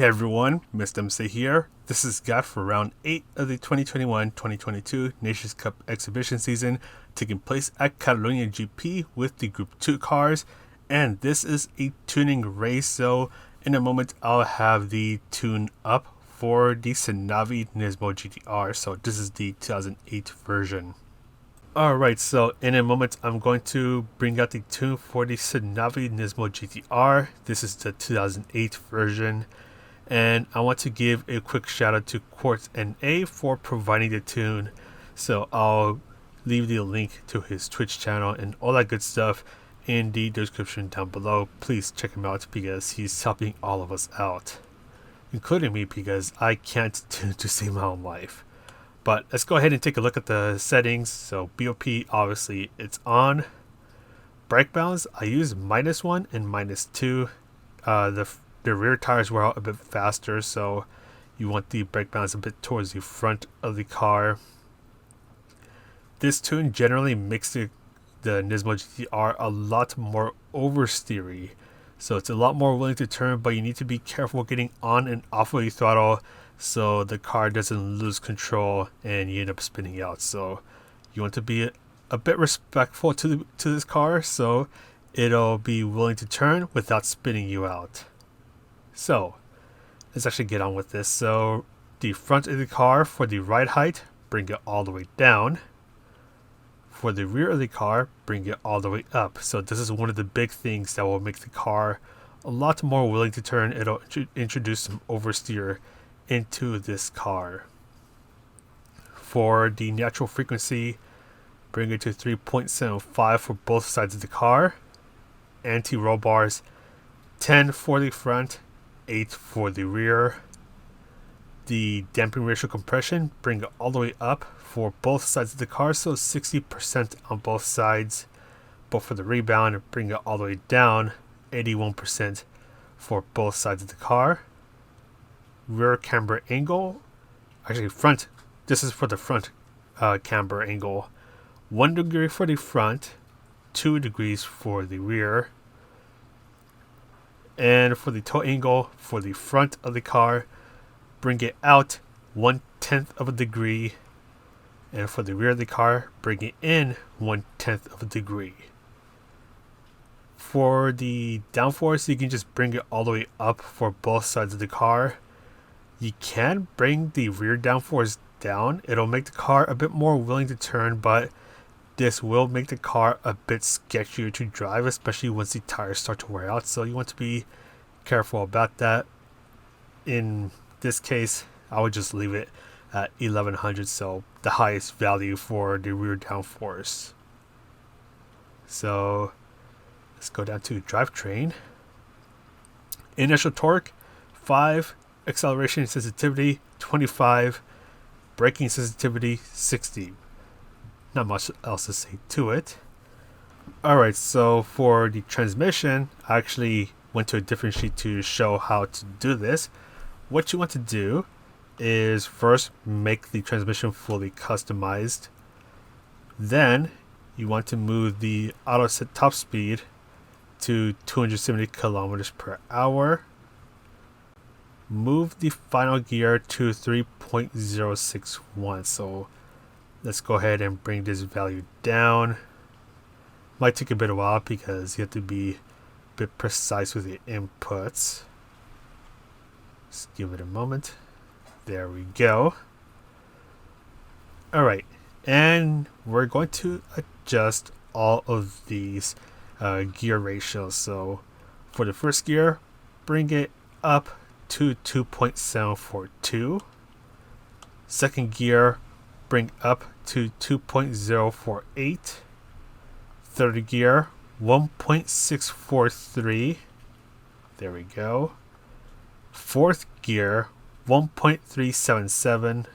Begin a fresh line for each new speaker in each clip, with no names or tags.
Hey everyone, Mr. MC here. This is Guy for round 8 of the 2021-2022 Nations Cup exhibition season taking place at Catalunya GP with the Group 2 cars, and this is a tuning race, so in a moment I'll have the tune up for the XANAVI NISMO GT-R, so this is the 2008 version. Alright, so in a moment I'm going to bring out the tune for the XANAVI NISMO GT-R. This is the 2008 version. And I want to give a quick shout out to Quartz NA for providing the tune. So I'll leave the link to his Twitch channel and all that good stuff in the description down below. Please check him out because he's helping all of us out, including me because I can't tune to save my own life. But let's go ahead and take a look at the settings. So BOP, obviously it's on. Brake balance, I use -1 and -2. The rear tires wear out a bit faster, so you want the brake balance a bit towards the front of the car. This tune generally makes the NISMO GT-R a lot more oversteery, so it's a lot more willing to turn, but you need to be careful getting on and off of the throttle so the car doesn't lose control and you end up spinning out. So you want to be a bit respectful to this car so it'll be willing to turn without spinning you out. So let's actually get on with this. So the front of the car, for the ride height, bring it all the way down. For the rear of the car, bring it all the way up. So this is one of the big things that will make the car a lot more willing to turn. It'll introduce some oversteer into this car. For the natural frequency, bring it to 3.75 for both sides of the car. Anti-roll bars, 10 for the front, 8 for the rear. The damping ratio compression, bring it all the way up for both sides of the car, so 60% on both sides. But for the rebound, bring it all the way down, 81% for both sides of the car. Rear camber angle, actually front, this is for the front camber angle. 1 degree for the front, 2 degrees for the rear. And for the toe angle for the front of the car, bring it out 1/10 of a degree. And for the rear of the car, bring it in 1/10 of a degree. For the downforce, you can just bring it all the way up for both sides of the car. You can bring the rear downforce down. It'll make the car a bit more willing to turn, but this will make the car a bit sketchier to drive, especially once the tires start to wear out. So you want to be careful about that. In this case, I would just leave it at 1100, so the highest value for the rear downforce. So let's go down to drivetrain. Initial torque, 5. Acceleration sensitivity, 25. Braking sensitivity, 60. Not much else to say to it. Alright, so for the transmission, I actually went to a different sheet to show how to do this. What you want to do is first make the transmission fully customized. Then you want to move the auto set top speed to 270 kilometers per hour. Move the final gear to 3.061. So let's go ahead and bring this value down. Might take a bit of a while because you have to be a bit precise with the inputs. Just give it a moment. There we go. Alright, and we're going to adjust all of these gear ratios. So for the first gear, bring it up to 2.742. Second gear, bring up to 2.048. Third gear, 1.643. There we go. Fourth gear, 1.377.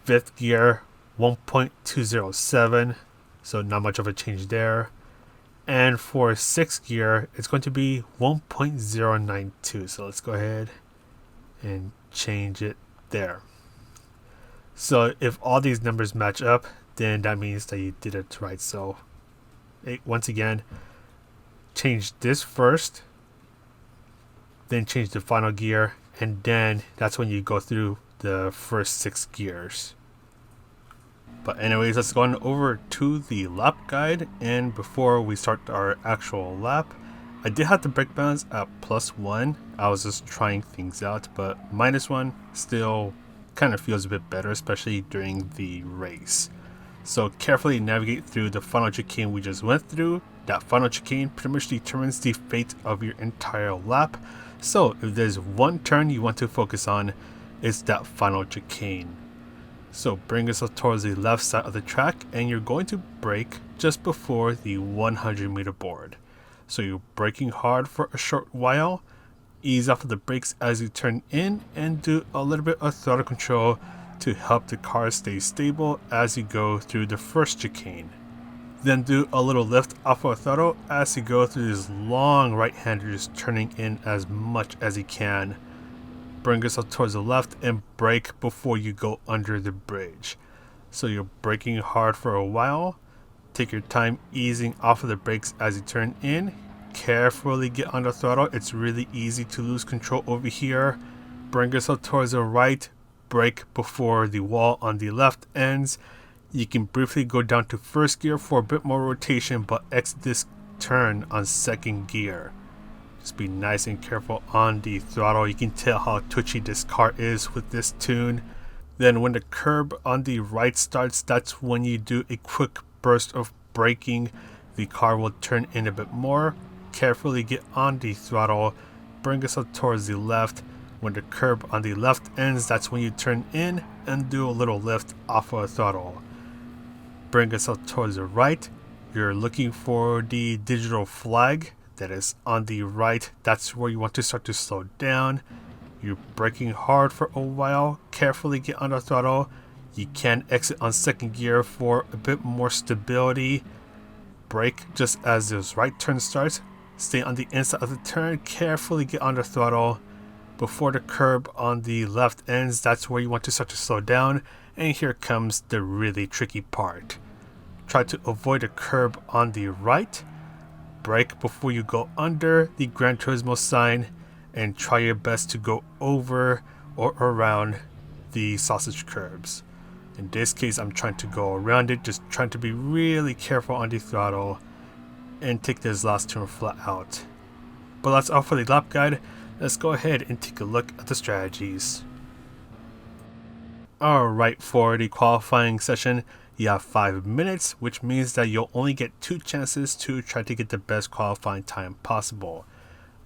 Fifth gear, 1.207. So not much of a change there. And for sixth gear, it's going to be 1.092. So let's go ahead and change it there. So if all these numbers match up, then that means that you did it right. So once again, change this first then change the final gear, and then that's when you go through the first 6 gears. But anyways, let's go on over to the lap guide, and before we start our actual lap, I did have the brake balance at +1. I was just trying things out, but -1 still kind of feels a bit better, especially during the race. So carefully navigate through the final chicane we just went through. That final chicane pretty much determines the fate of your entire lap. So if there's one turn you want to focus on, it's that final chicane. So bring yourself towards the left side of the track, and you're going to brake just before the 100-meter board. So you're braking hard for a short while, ease off of the brakes as you turn in, and do a little bit of throttle control to help the car stay stable as you go through the first chicane. Then do a little lift off of throttle as you go through these long right-handers, turning in as much as you can. Bring yourself towards the left and brake before you go under the bridge. So you're braking hard for a while. Take your time easing off of the brakes as you turn in. Carefully get on the throttle. It's really easy to lose control over here. Bring yourself towards the right. Brake before the wall on the left ends. You can briefly go down to first gear for a bit more rotation, but exit this turn on second gear. Just be nice and careful on the throttle. You can tell how twitchy this car is with this tune. Then when the curb on the right starts, that's when you do a quick burst of braking. The car will turn in a bit more. Carefully get on the throttle. Bring yourself towards the left. When the curb on the left ends, that's when you turn in and do a little lift off of the throttle. Bring yourself towards the right. You're looking for the digital flag that is on the right. That's where you want to start to slow down. You're braking hard for a while. Carefully get on the throttle. You can exit on second gear for a bit more stability. Brake just as this right turn starts. Stay on the inside of the turn. Carefully get on the throttle. Before the curb on the left ends, that's where you want to start to slow down. And here comes the really tricky part. Try to avoid the curb on the right. Brake before you go under the Gran Turismo sign, and try your best to go over or around the sausage curbs. In this case, I'm trying to go around it, just trying to be really careful on the throttle and take this last turn flat out. But that's all for the lap guide. Let's go ahead and take a look at the strategies. Alright, for the qualifying session, you have 5 minutes, which means that you'll only get 2 chances to try to get the best qualifying time possible.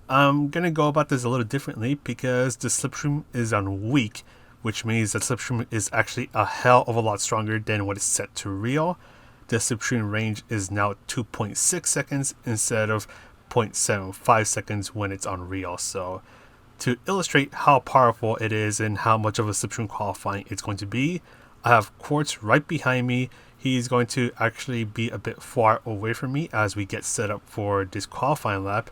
I'm going to go about this a little differently because the slipstream is on weak, which means that slipstream is actually a hell of a lot stronger than what is set to real. The slipstream range is now 2.6 seconds instead of 0.75 seconds when it's on real. So to illustrate how powerful it is and how much of a slipstream qualifying it's going to be, I have Quartz right behind me. He's going to actually be a bit far away from me as we get set up for this qualifying lap.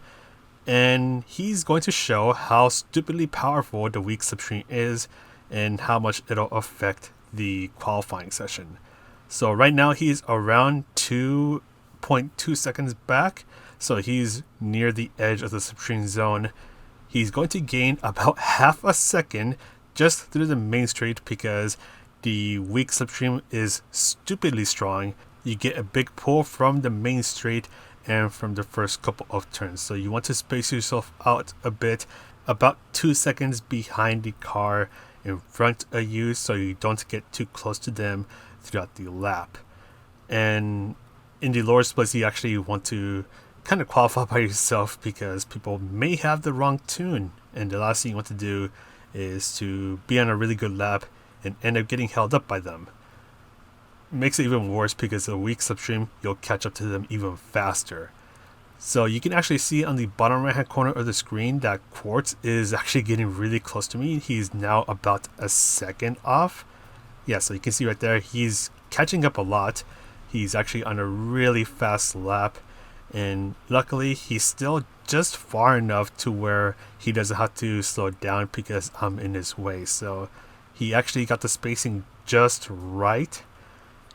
And he's going to show how stupidly powerful the weak slipstream is and how much it'll affect the qualifying session. So right now he's around 2.2 seconds back. So he's near the edge of the slipstream zone. He's going to gain about half a second just through the main straight because the weak slipstream is stupidly strong. You get a big pull from the main straight and from the first couple of turns. So you want to space yourself out a bit, about 2 seconds behind the car in front of you so you don't get too close to them throughout the lap. And in the lower splits, you actually want to kind of qualify by yourself because people may have the wrong tune, and the last thing you want to do is to be on a really good lap and end up getting held up by them. It makes it even worse because the weak slipstream, you'll catch up to them even faster. So you can actually see on the bottom right hand corner of the screen that Quartz is actually getting really close to me. He's now about a second off. Yeah, so you can see right there, he's catching up a lot. He's actually on a really fast lap. And luckily, he's still just far enough to where he doesn't have to slow down because I'm in his way. So he actually got the spacing just right.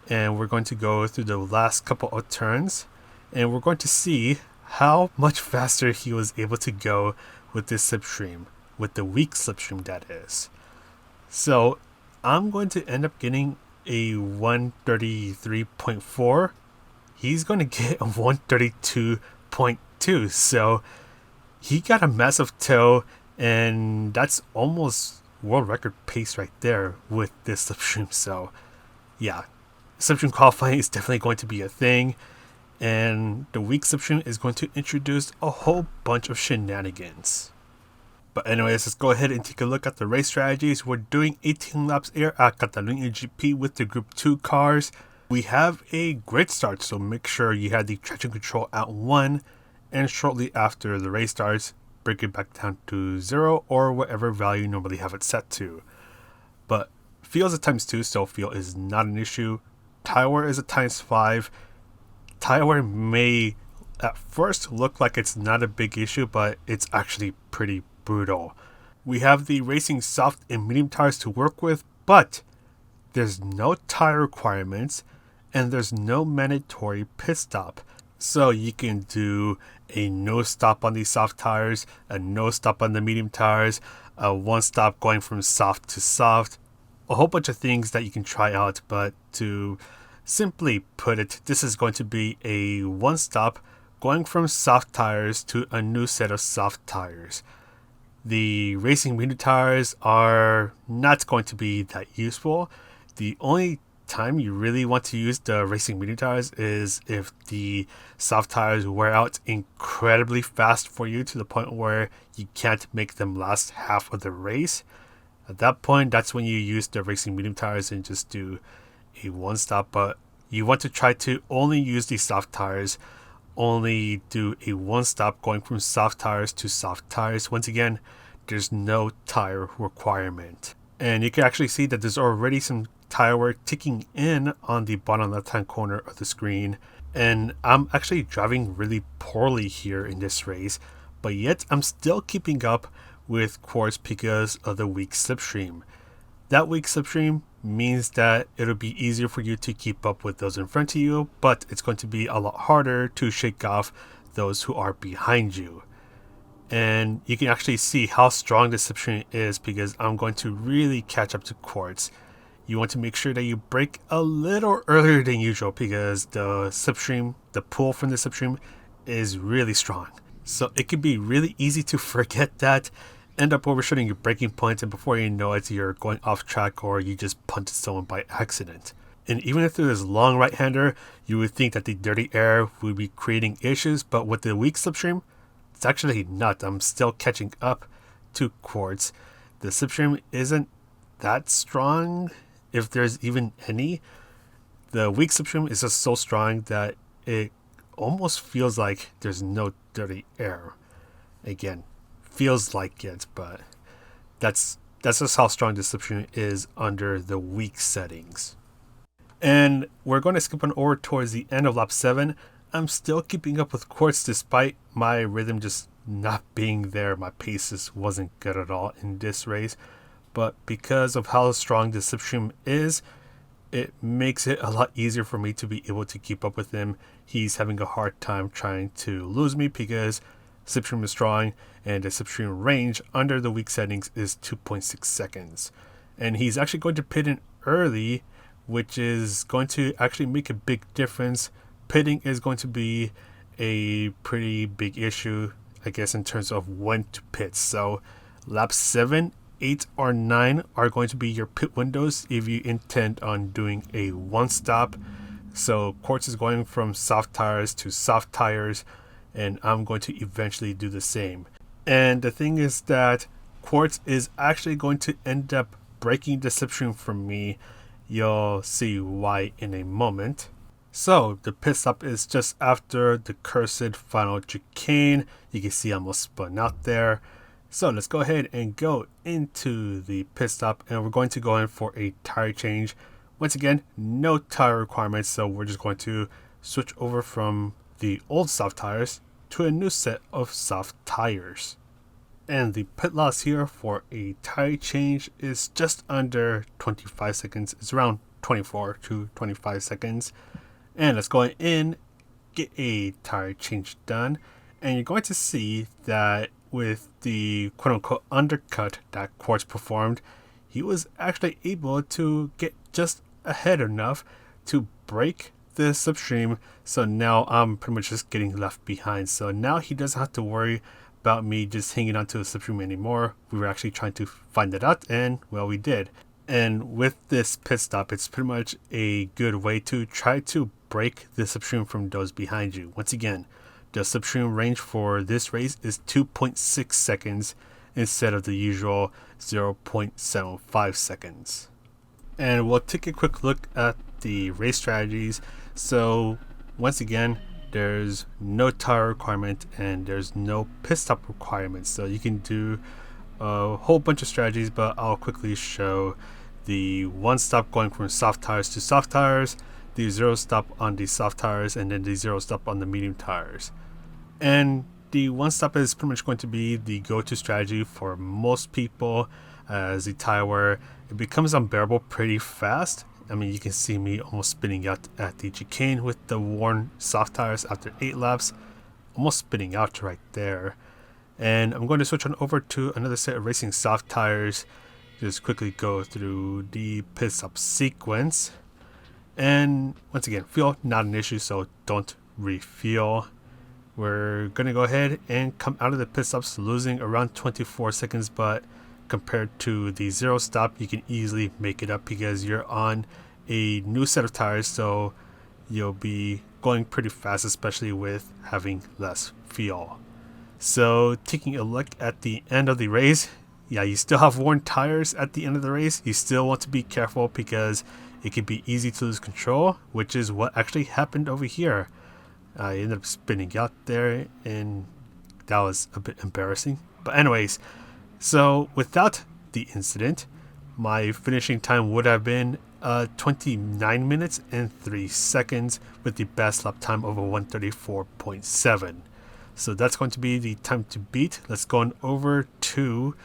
And we're going to go through the last couple of turns. And we're going to see how much faster he was able to go with this slipstream, with the weak slipstream that is. So I'm going to end up getting a 133.4. He's going to get a 132.2. So he got a massive toe, and that's almost world record pace right there with this slipstream. So yeah, slipstream qualifying is definitely going to be a thing, and the weak slipstream is going to introduce a whole bunch of shenanigans. But anyways, let's go ahead and take a look at the race strategies. We're doing 18 laps here at Catalunya GP with the Group 2 cars. We have a grid start, so make sure you have the traction control at 1, and shortly after the race starts, bring it back down to 0 or whatever value you normally have it set to. But fuel is a ×2, so fuel is not an issue. Tire wear is a ×5. Tire wear may at first look like it's not a big issue, but it's actually pretty brutal. We have the racing soft and medium tires to work with, but there's no tire requirements and there's no mandatory pit stop. So you can do a no stop on these soft tires, a no stop on the medium tires, a one stop going from soft to soft, a whole bunch of things that you can try out. But to simply put it, this is going to be a one stop going from soft tires to a new set of soft tires. The racing medium tires are not going to be that useful. The only time you really want to use the racing medium tires is if the soft tires wear out incredibly fast for you to the point where you can't make them last half of the race. At that point, that's when you use the racing medium tires and just do a one stop. But you want to try to only use the soft tires, only do a one stop going from soft tires to soft tires. Once again, there's no tire requirement. And you can actually see that there's already some tire wear ticking in on the bottom left hand corner of the screen. And I'm actually driving really poorly here in this race, but yet I'm still keeping up with Quartz because of the weak slipstream. That weak slipstream means that it'll be easier for you to keep up with those in front of you, but it's going to be a lot harder to shake off those who are behind you. And you can actually see how strong the slipstream is because I'm going to really catch up to Quartz. You want to make sure that you brake a little earlier than usual because the slipstream, the pull from the slipstream is really strong. So it can be really easy to forget that, end up overshooting your braking points, and before you know it, you're going off track or you just punted someone by accident. And even if there is long right-hander, you would think that the dirty air would be creating issues, but with the weak slipstream, it's actually not. I'm still catching up to Quartz. The slipstream isn't that strong, if there's even any. The weak slipstream is just so strong that it almost feels like there's no dirty air. Again, feels like it, but that's just how strong the slipstream is under the weak settings. And we're going to skip on over towards the end of lap 7. I'm still keeping up with Quartz despite my rhythm just not being there. My pace just wasn't good at all in this race. But because of how strong the slipstream is, it makes it a lot easier for me to be able to keep up with him. He's having a hard time trying to lose me because slipstream is strong and the slipstream range under the weak settings is 2.6 seconds. And he's actually going to pit in early, which is going to actually make a big difference. Pitting is going to be a pretty big issue, I guess, in terms of when to pit. So lap 7, 8, or 9 are going to be your pit windows if you intend on doing a one stop. So Quartz is going from soft tires to soft tires, and I'm going to eventually do the same. And the thing is that Quartz is actually going to end up breaking the slipstream from me. You'll see why in a moment. So the pit stop is just after the cursed final chicane. You can see I almost spun out there. So let's go ahead and go into the pit stop, and we're going to go in for a tire change. Once again, no tire requirements, so we're just going to switch over from the old soft tires to a new set of soft tires. And the pit loss here for a tire change is just under 25 seconds. It's around 24 to 25 seconds. And let's go in, get a tire change done. And you're going to see that with the quote-unquote undercut that Quartz performed, he was actually able to get just ahead enough to break the slipstream. So now I'm pretty much just getting left behind. So now he doesn't have to worry about me just hanging onto the slipstream anymore. We were actually trying to find it out, and well, we did. And with this pit stop, it's pretty much a good way to try to break the slipstream from those behind you. Once again, the slipstream range for this race is 2.6 seconds instead of the usual 0.75 seconds. And we'll take a quick look at the race strategies. So once again, there's no tire requirement and there's no pit stop requirement. So you can do a whole bunch of strategies, but I'll quickly show the one stop going from soft tires to soft tires, the zero stop on the soft tires, and then the zero stop on the medium tires. And the one stop is pretty much going to be the go-to strategy for most people, as the tire wear, it becomes unbearable pretty fast. I mean, you can see me almost spinning out at the chicane with the worn soft tires after 8 laps, almost spinning out right there. And I'm going to switch on over to another set of racing soft tires. Just quickly go through the pit stop sequence. And once again, fuel not an issue, so don't refuel. We're going to go ahead and come out of the pit stops losing around 24 seconds, but compared to the zero stop, you can easily make it up because you're on a new set of tires, so you'll be going pretty fast, especially with having less fuel. So taking a look at the end of the race, yeah, you still have worn tires at the end of the race. You still want to be careful because it can be easy to lose control, which is what actually happened over here. I ended up spinning out there, and that was a bit embarrassing. But anyways, so without the incident, my finishing time would have been 29 minutes and 3 seconds with the best lap time of a 134.7. So that's going to be the time to beat. Let's go on over to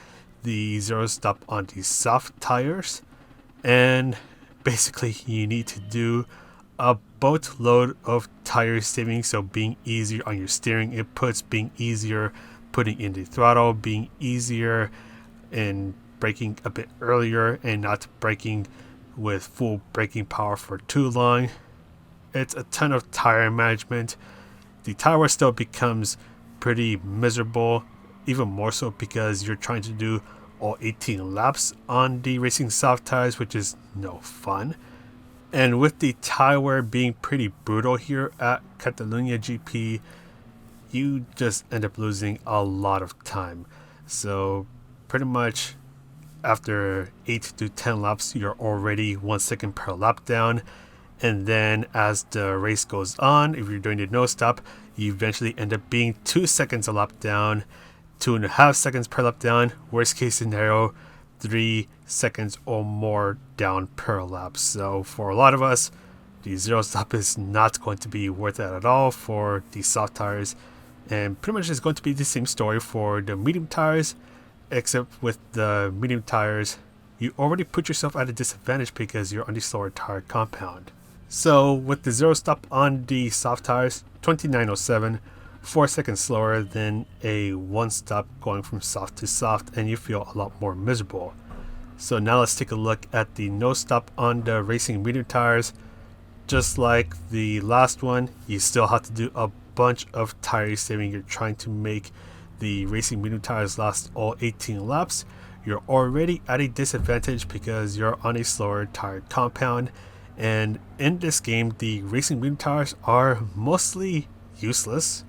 the zero stop on the soft tires. And basically you need to do a boatload of tire saving, so being easier on your steering inputs, being easier putting in the throttle, being easier in braking a bit earlier and not braking with full braking power for too long. It's a ton of tire management. The tire wear still becomes pretty miserable, even more so because you're trying to do all 18 laps on the racing soft tires, which is no fun. And with the tire wear being pretty brutal here at Catalunya GP, you just end up losing a lot of time. So pretty much after 8 to 10 laps, you're already 1 second per lap down. And then as the race goes on, if you're doing the no stop, you eventually end up being 2 seconds a lap down, 2.5 seconds per lap down. Worst case scenario, 3 seconds or more down per lap. So for a lot of us, the zero stop is not going to be worth it at all for the soft tires. And pretty much it's going to be the same story for the medium tires, except with the medium tires, you already put yourself at a disadvantage because you're on the slower tire compound. So with the zero stop on the soft tires, 29.07, 4 seconds slower than a one stop going from soft to soft, and you feel a lot more miserable. So now let's take a look at the no stop on the racing medium tires. Just like the last one, you still have to do a bunch of tire saving. You're trying to make the racing medium tires last all 18 laps. You're already at a disadvantage because you're on a slower tire compound, and in this game the racing medium tires are mostly useless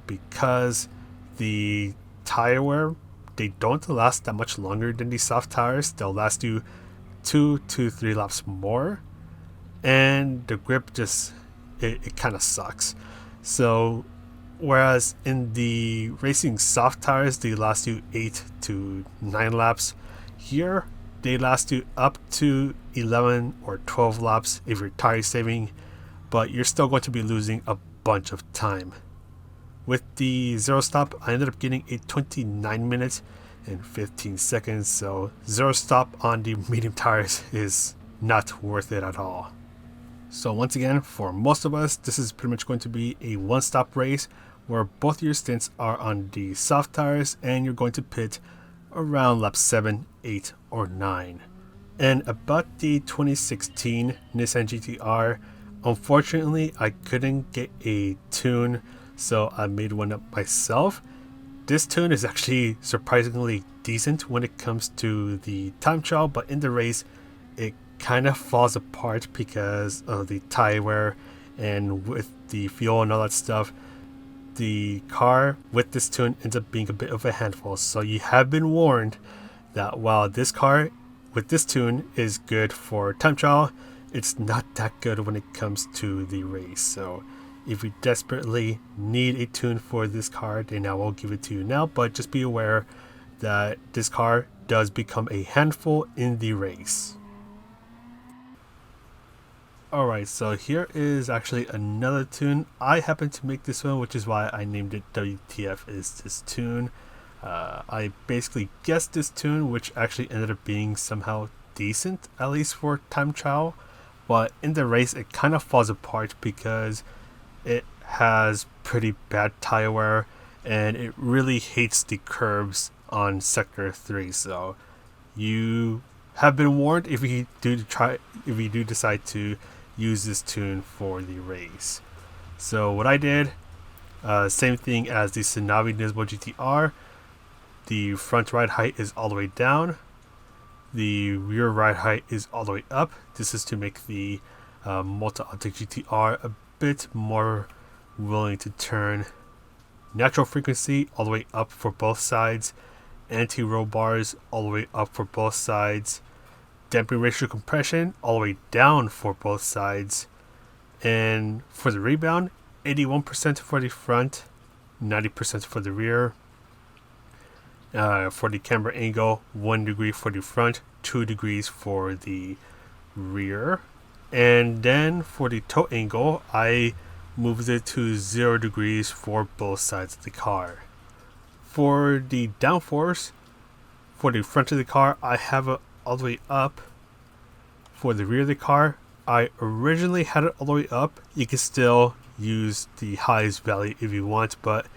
because the tire wear, they don't last that much longer than the soft tires. They'll last you 2 to 3 laps more, and the grip just it kind of sucks. So whereas in the racing soft tires they last you 8 to 9 laps, here they last you up to 11 or 12 laps if you're tire saving, but you're still going to be losing a bunch of time. With the zero stop, I ended up getting a 29 minutes and 15 seconds, so zero stop on the medium tires is not worth it at all. So once again, for most of us, this is pretty much going to be a one-stop race where both your stints are on the soft tires, and you're going to pit around lap 7, 8, or 9. And about the 2016 Nissan GT-R, unfortunately I couldn't get a tune, so I made one up myself. This tune is actually surprisingly decent when it comes to the time trial, but in the race it kind of falls apart because of the tire wear and with the fuel and all that stuff. The car with this tune ends up being a bit of a handful, so you have been warned that while this car with this tune is good for time trial, it's not that good when it comes to the race. So if you desperately need a tune for this car, then I will give it to you now, but just be aware that this car does become a handful in the race. Alright, so here is actually another tune. I happen to make this one, which is why I named it WTF is this tune. I basically guessed this tune, which actually ended up being somehow decent, at least for time trial. But in the race, it kind of falls apart because it has pretty bad tire wear and it really hates the curbs on sector 3. So you have been warned if you do decide to use this tune for the race. So what I did, same thing as the XANAVI NISMO GT-R. The front ride height is all the way down. The rear ride height is all the way up. This is to make the MOTUL AUTECH GT-R a bit more willing to turn. Natural frequency all the way up for both sides. Anti-roll bars all the way up for both sides. Damping ratio compression all the way down for both sides. And for the rebound, 81% for the front, 90% for the rear. For the camber angle, 1 degree for the front, 2 degrees for the rear. And then for the toe angle, I moved it to 0 degrees for both sides of the car. For the downforce, for the front of the car, I have it all the way up. For the rear of the car, I originally had it all the way up. You can still use the highest value if you want, but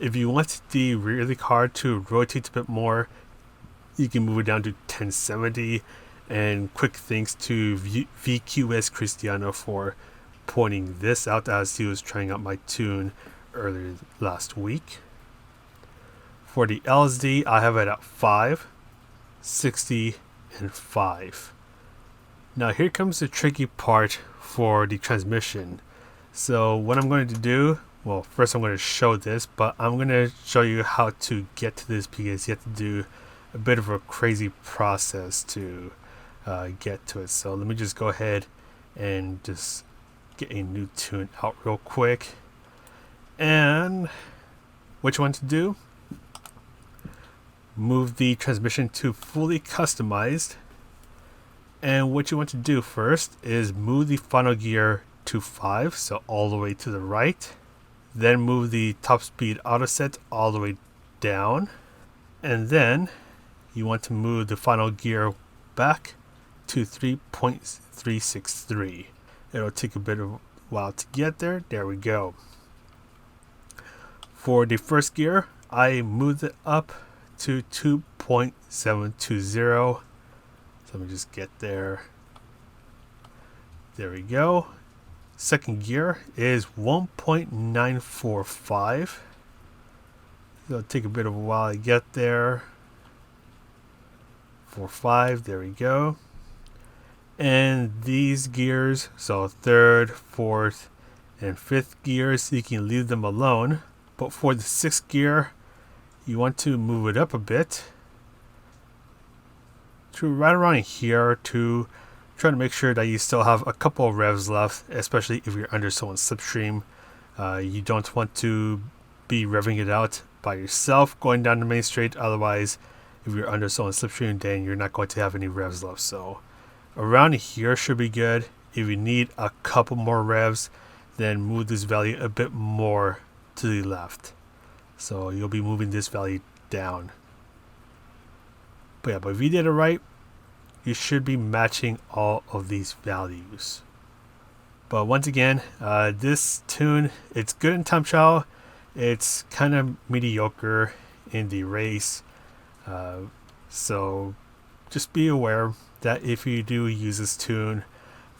if you want the rear of the car to rotate a bit more, you can move it down to 1070. And quick thanks to VQS Cristiano for pointing this out as he was trying out my tune earlier last week. For the LSD, I have it at 5, 60, and 5. Now here comes the tricky part for the transmission. So what I'm going to do, well, first I'm going to show this, but I'm going to show you how to get to this because you have to do a bit of a crazy process to get to it. So let me just go ahead and just get a new tune out real quick. And what you want to do, move the transmission to fully customized. And what you want to do first is move the final gear to 5, so all the way to the right. Then move the top speed auto set all the way down. And then you want to move the final gear back to 3.363. It'll take a bit of a while to get there. There we go. For the first gear, I moved it up to 2.720. So let me just get there. There we go. Second gear is 1.945. It'll take a bit of a while to get there. 4.5, there we go. And these gears, so third, fourth, and fifth gears, you can leave them alone. But for the sixth gear, you want to move it up a bit to right around here to try to make sure that you still have a couple of revs left, especially if you're under someone's slipstream. You don't want to be revving it out by yourself going down the main straight. Otherwise, if you're under someone's slipstream, then you're not going to have any revs left. So around here should be good. If you need a couple more revs, then move this value a bit more to the left. So you'll be moving this value down. But yeah, but if you did it right, you should be matching all of these values. But once again, this tune, it's good in time trial. it's kind of mediocre in the race. So just be aware that if you do use this tune,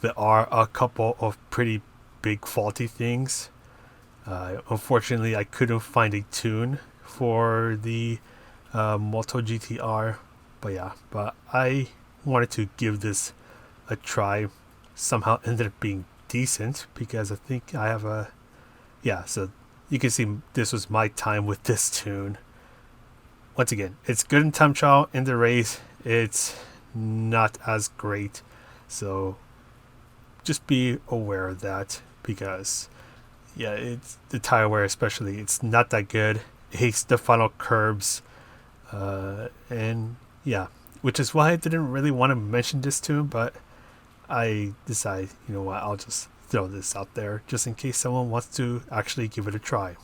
there are a couple of pretty big faulty things. Unfortunately, I couldn't find a tune for the MOTUL GT-R, but I wanted to give this a try. Somehow ended up being decent because I think I have a so you can see this was my time with this tune. Once again, it's good in time trial. In the race, it's not as great, so just be aware of that, because it's the tire wear, especially, it's not that good. It hates the final curbs, and which is why I didn't really want to mention this tune, but I decided, you know what, I'll just throw this out there just in case someone wants to actually give it a try.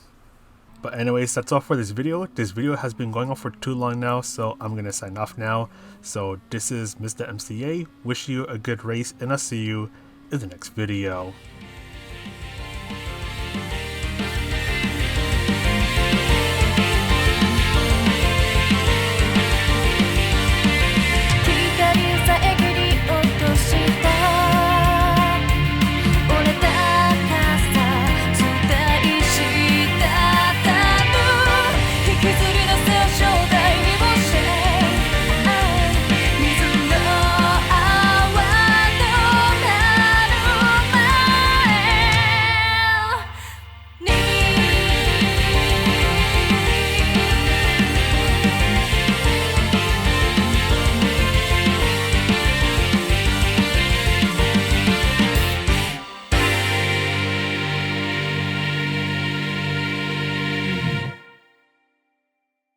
But anyways, that's all for this video. This video has been going on for too long now, so I'm gonna sign off now. So this is Mr. MCA. Wish you a good race, and I'll see you in the next video.